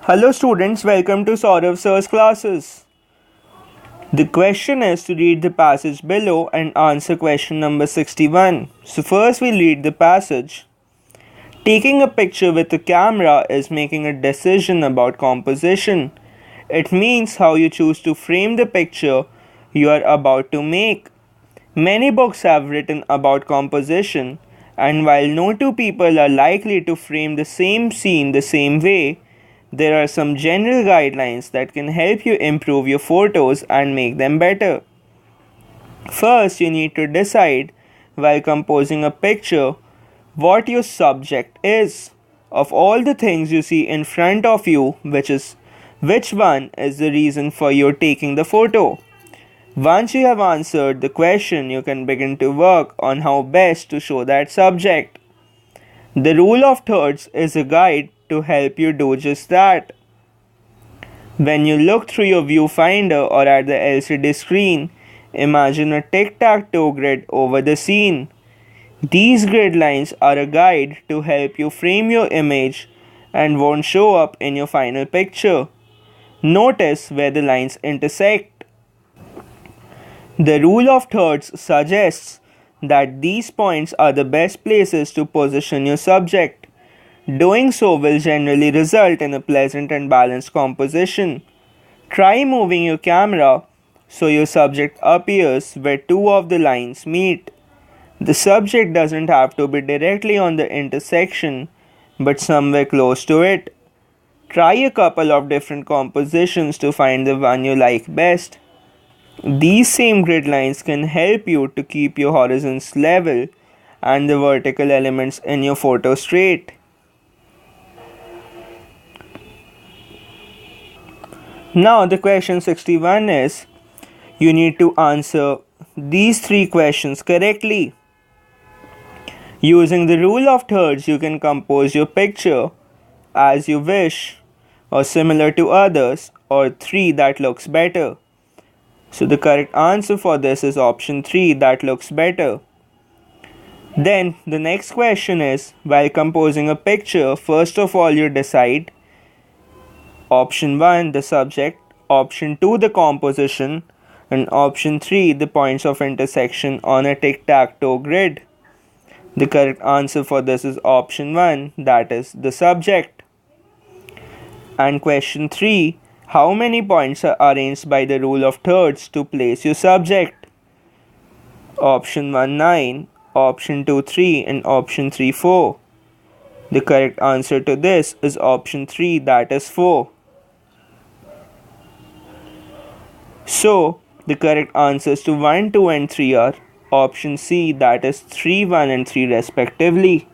Hello students, welcome to Sourav sir's classes. The question is to read the passage below and answer question number 61. So first we'll read the passage. Taking a picture with a camera is making a decision about composition. It means how you choose to frame the picture you are about to make. Many books have written about composition, and while no two people are likely to frame the same scene the same way, there are some general guidelines that can help you improve your photos and make them better. First, you need to decide while composing a picture what your subject is. Of all the things you see in front of you, which one is the reason for your taking the photo? Once you have answered the question, you can begin to work on how best to show that subject. The rule of thirds is a guide to help you do just that. When you look through your viewfinder or at the LCD screen, imagine a tic-tac-toe grid over the scene. These grid lines are a guide to help you frame your image and won't show up in your final picture. Notice where the lines intersect. The rule of thirds suggests that these points are the best places to position your subject. Doing so will generally result in a pleasant and balanced composition. Try moving your camera so your subject appears where two of the lines meet. The subject doesn't have to be directly on the intersection, but somewhere close to it. Try a couple of different compositions to find the one you like best. These same grid lines can help you to keep your horizons level and the vertical elements in your photo straight. Now the question 61 is, you need to answer these three questions correctly. Using the rule of thirds, you can compose your picture as you wish, or similar to others, or three that looks better. So the correct answer for this is option 3, that looks better. Then the next question is, while composing a picture, first of all you decide option 1, the subject, option 2, the composition, and option 3, the points of intersection on a tic-tac-toe grid. The correct answer for this is option 1, that is the subject. And question 3, how many points are arranged by the rule of thirds to place your subject? Option 1 9, option 2 3, and option 3 4. The correct answer to this is option 3, that is 4. So the correct answers to 1, 2 and 3 are option C, that is 3, 1 and 3 respectively.